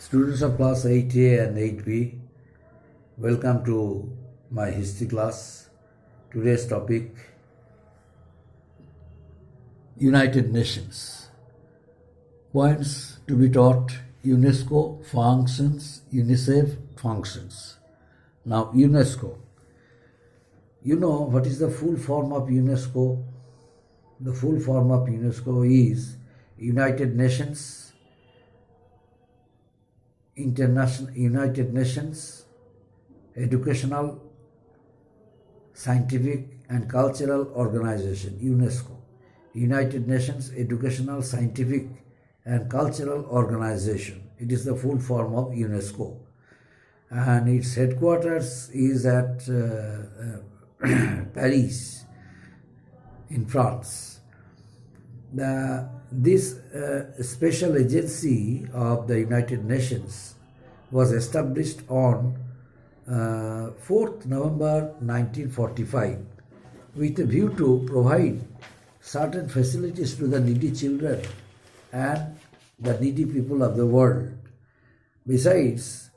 Students of class 8A and 8B, welcome to my history class. Today's topic, United Nations. Points to be taught: UNESCO functions, UNICEF functions. Now, UNESCO. You know what is the full form of UNESCO? The full form of UNESCO is United Nations, United Nations Educational, Scientific and Cultural Organization, UNESCO. United Nations Educational, Scientific and Cultural Organization. It is the full form of UNESCO. And its headquarters is at Paris in France. This special agency of the United Nations was established on 4th November 1945 with a view to provide certain facilities to the needy children and the needy people of the world. Besides,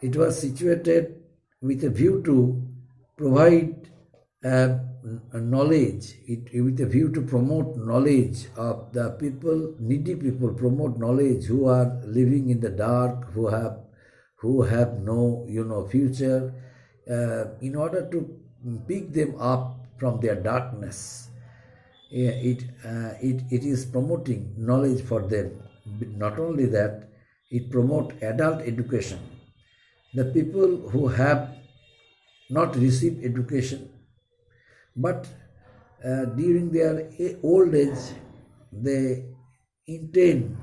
it was situated with a view to provide knowledge, with a view to promote knowledge of the people, needy people, promote knowledge who are living in the dark, who have no future, in order to pick them up from their darkness. It is promoting knowledge for them. Not only that, it promotes adult education. The people who have not received education, but during their old age, they intend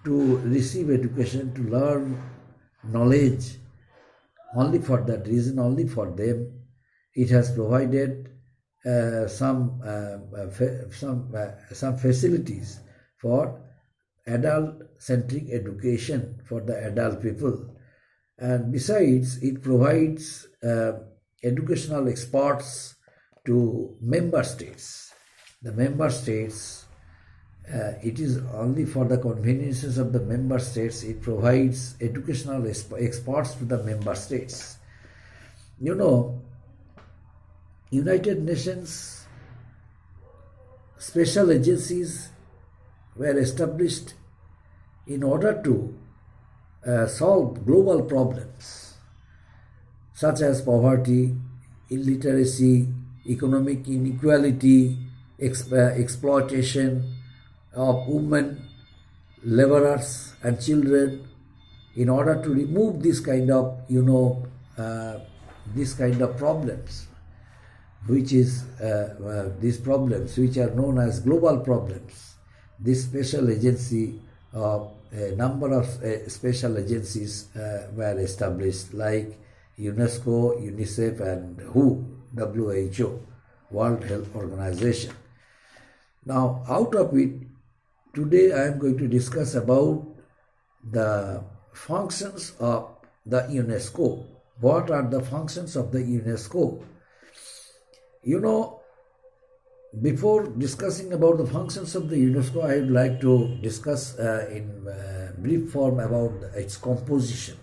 to receive education, to learn knowledge. Only for that reason, only for them, it has provided some facilities for adult-centric education for the adult people. And besides, it provides educational experts to member states. The member states, it is only for the conveniences of the member states, it provides educational experts to the member states. United Nations special agencies were established in order to solve global problems such as poverty, illiteracy, economic inequality, exploitation of women, laborers and children, in order to remove this kind of problems, which is these problems which are known as global problems. This special agency, a number of special agencies were established, like UNESCO, UNICEF and WHO, World Health Organization. Now, out of it, today I am going to discuss about the functions of the UNESCO. What are the functions of the UNESCO? Before discussing about the functions of the UNESCO, I would like to discuss in brief form about its composition.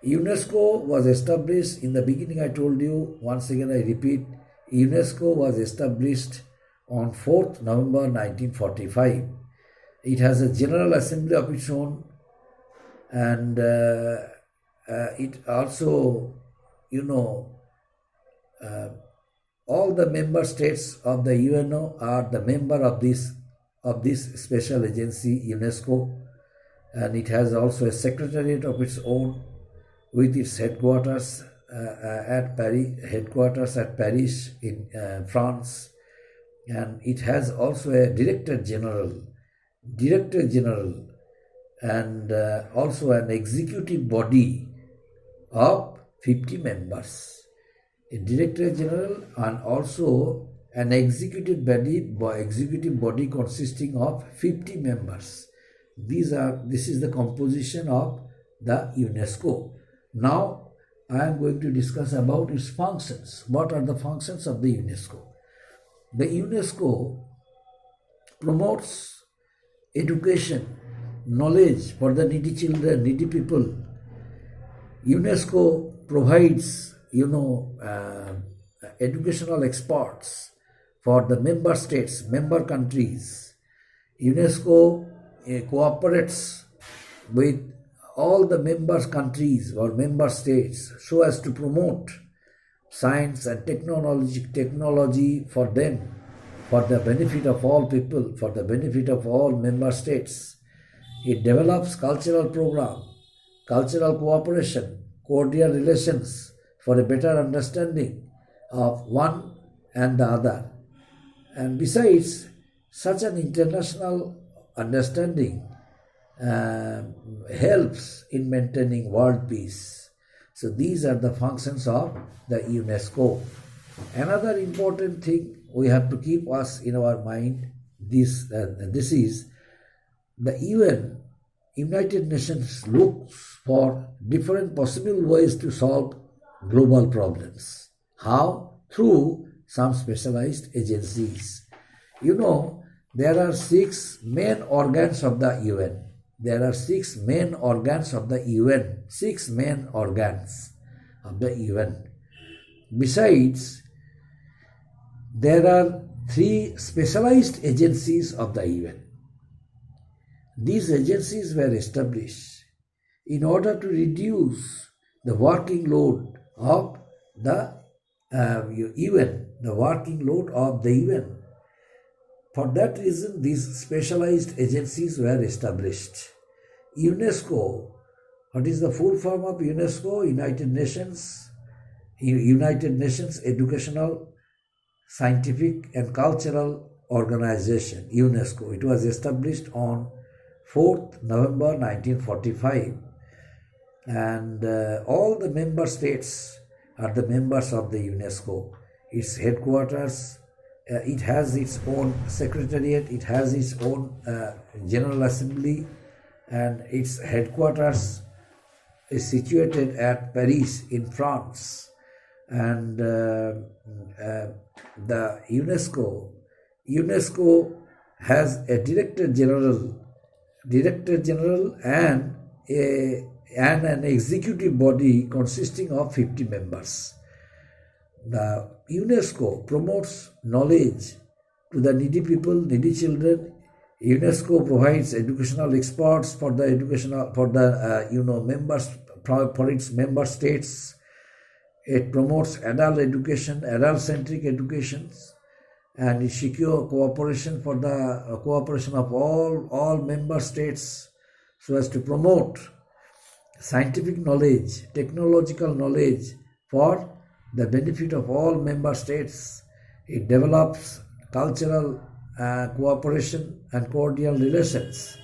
UNESCO was established in the beginning. I told you, once again I repeat, UNESCO was established on 4th November 1945. It has a General Assembly of its own, and it also, all the member states of the UNO are the member of this special agency, UNESCO, and it has also a secretariat of its own with its headquarters at Paris in France, and it has also a director general, and also an executive body of 50 members. A director general and also an executive body consisting of 50 members. This is the composition of the UNESCO. Now I am going to discuss about its functions. What are the functions of the UNESCO? The UNESCO promotes education knowledge for the needy children, needy people. UNESCO provides, educational experts for the member states, member countries. UNESCO cooperates with all the member countries or member states so as to promote science and technology for them, for the benefit of all people, for the benefit of all member states. It develops cultural program, cultural cooperation, cordial relations for a better understanding of one and the other. And besides, such an international understanding helps in maintaining world peace. So these are the functions of the UNESCO. Another important thing we have to keep us in our mind, this is the UN, United Nations, looks for different possible ways to solve global problems. How? Through some specialized agencies. There are 6 main organs of the UN. There are 6 main organs of the UN. 6 main organs of the UN. Besides, there are 3 specialized agencies of the UN. These agencies were established in order to reduce the working load of the UN, the working load of the UN. For that reason, these specialized agencies were established. UNESCO, what is the full form of UNESCO? United Nations Educational, Scientific and Cultural Organization, UNESCO. It was established on 4th November 1945, and all the member states are the members of the UNESCO. Its headquarters, it has its own secretariat, it has its own General Assembly, and its headquarters is situated at Paris in France. And the UNESCO has a Director General and an executive body consisting of 50 members. The UNESCO promotes knowledge to the needy people, needy children. UNESCO provides educational experts for the members, for its member states. It promotes adult education, adult-centric educations, and it secures cooperation for the cooperation of all member states so as to promote scientific knowledge, technological knowledge for the benefit of all member states. It develops cultural cooperation and cordial relations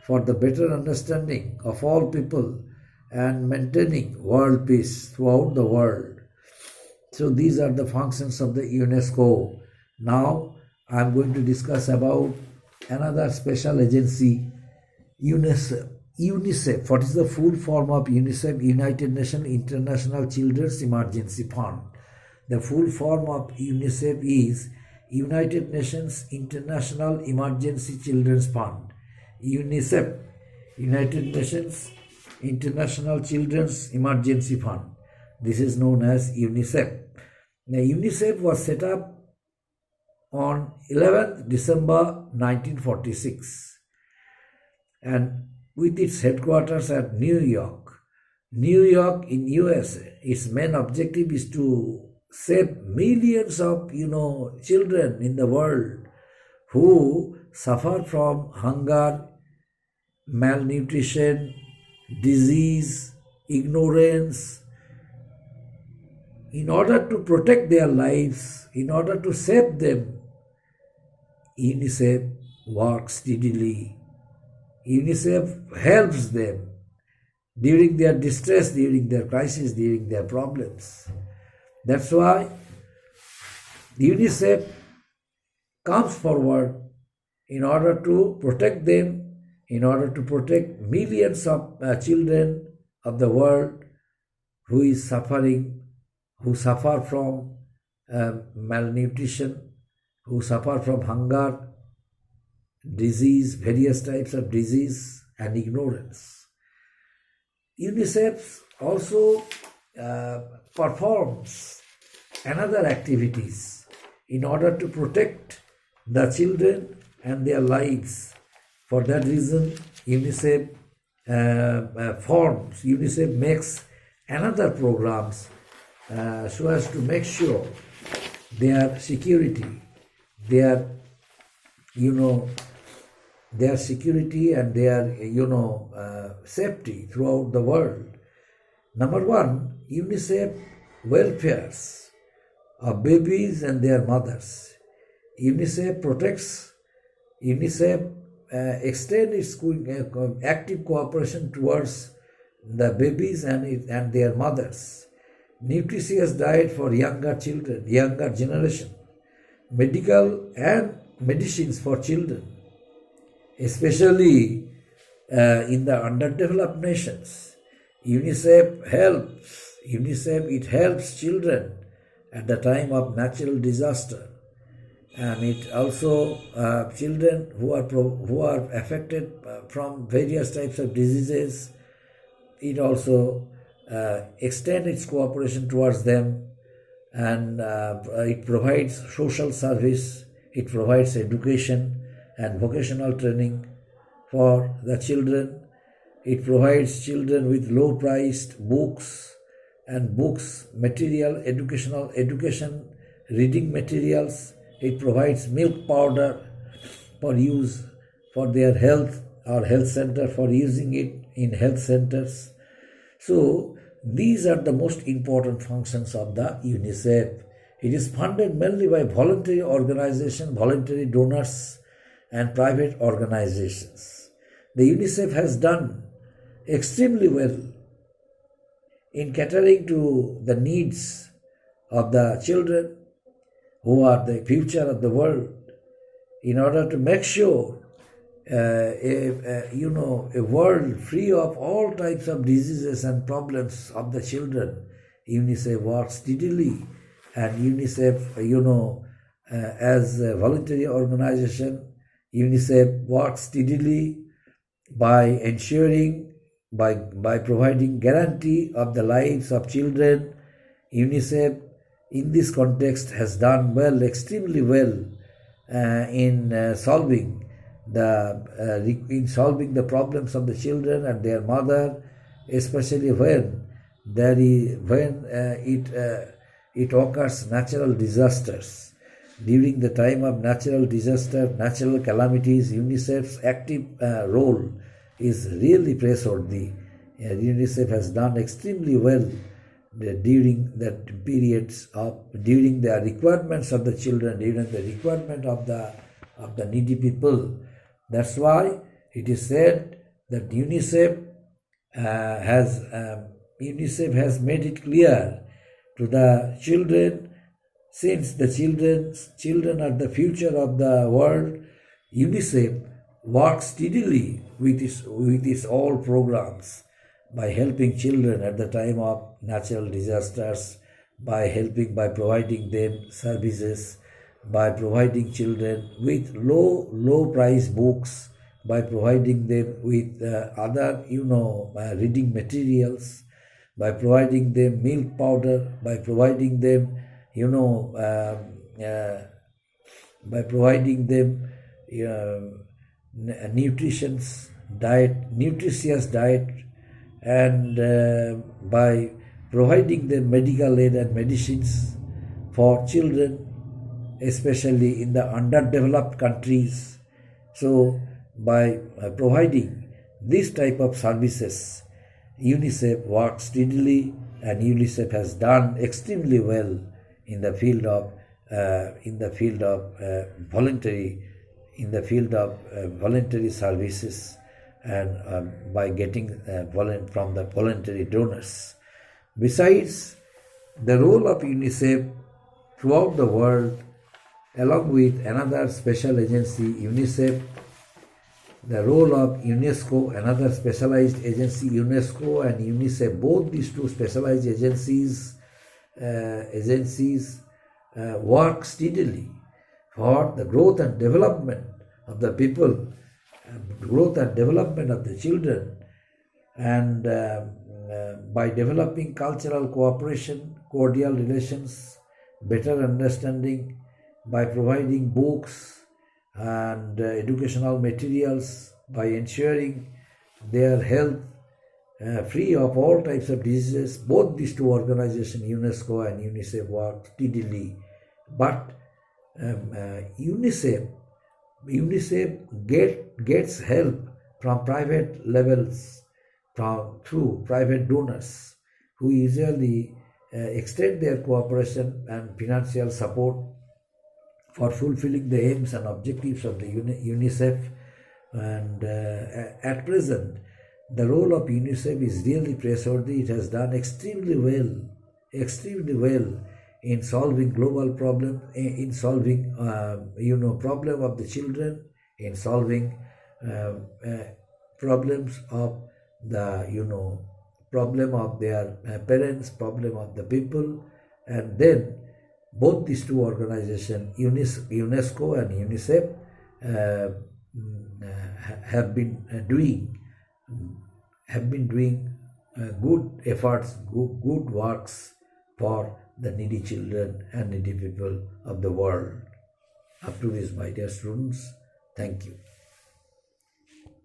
for the better understanding of all people and maintaining world peace throughout the world. So these are the functions of the UNESCO. Now I am going to discuss about another special agency, UNICEF. UNICEF. What is the full form of UNICEF? United Nations International Children's Emergency Fund. The full form of UNICEF is United Nations International Emergency Children's Fund. UNICEF, United Nations International Children's Emergency Fund. This is known as UNICEF. Now, UNICEF was set up on 11th December 1946 and with its headquarters at New York. New York in USA. Its main objective is to save millions of children in the world who suffer from hunger, malnutrition, disease, ignorance. In order to protect their lives, in order to save them, UNICEF works steadily. UNICEF helps them during their distress, during their crisis, during their problems. That's why UNICEF comes forward in order to protect them, in order to protect millions of children of the world who suffer from malnutrition, who suffer from hunger, disease, various types of disease and ignorance. UNICEF also performs another activities in order to protect the children and their lives. For that reason, UNICEF makes another programs so as to make sure their security, their their security and their safety throughout the world. Number one, UNICEF welfares of babies and their mothers. UNICEF extends its active cooperation towards the babies and their mothers. Nutritious diet for younger children, younger generation, medical and medicines for children, especially in the underdeveloped nations. UNICEF helps children at the time of natural disaster, and it also children who are affected from various types of diseases. It also extends its cooperation towards them, and it provides social service. It provides education and vocational training for the children. It provides children with low-priced books and education, reading materials. It provides milk powder for use for their health or health center, for using it in health centers. So these are the most important functions of the UNICEF. It is funded mainly by voluntary organizations, voluntary donors, and private organizations. The UNICEF has done extremely well in catering to the needs of the children who are the future of the world, in order to make sure a world free of all types of diseases and problems of the children. UNICEF works steadily, and UNICEF, as a voluntary organization, UNICEF works steadily by ensuring, by providing guarantee of the lives of children. UNICEF in this context has done well, extremely well, in solving the problems of the children and their mother, especially when it occurs natural disasters. During the time of natural disaster, natural calamities, UNICEF's active role is really praiseworthy. UNICEF has done extremely well during the requirements of the children, during the requirement of the needy people. That's why it is said that UNICEF has made it clear to the children, since the children are the future of the world. UNICEF works steadily with its all programs by helping children at the time of natural disasters, by providing them services, by providing children with low price books, by providing them with other reading materials, by providing them milk powder, by providing them nutritious diet, and by providing them medical aid and medicines for children, especially in the underdeveloped countries. So by providing this type of services, UNICEF works steadily, and UNICEF has done extremely well in the field of voluntary services, and by getting from the voluntary donors. Besides, the role of UNICEF throughout the world, along with another special agency, UNICEF, the role of UNESCO, another specialized agency, UNESCO and UNICEF, both these two specialized agencies work steadily for the growth and development of the people growth and development of the children, and by developing cultural cooperation, cordial relations, better understanding, by providing books and educational materials, by ensuring their health free of all types of diseases. Both these two organizations, UNESCO and UNICEF, work steadily. But UNICEF gets help from private levels, through private donors who usually extend their cooperation and financial support for fulfilling the aims and objectives of the UNICEF. And at present, the role of UNICEF is really praiseworthy. It has done extremely well in solving global problem, in solving problem of the children, in solving problems of the problem of their parents, problem of the people. And then both these two organizations, UNESCO and UNICEF, have been doing good efforts, good works for the needy children and needy people of the world. Up to this, my dear students, thank you.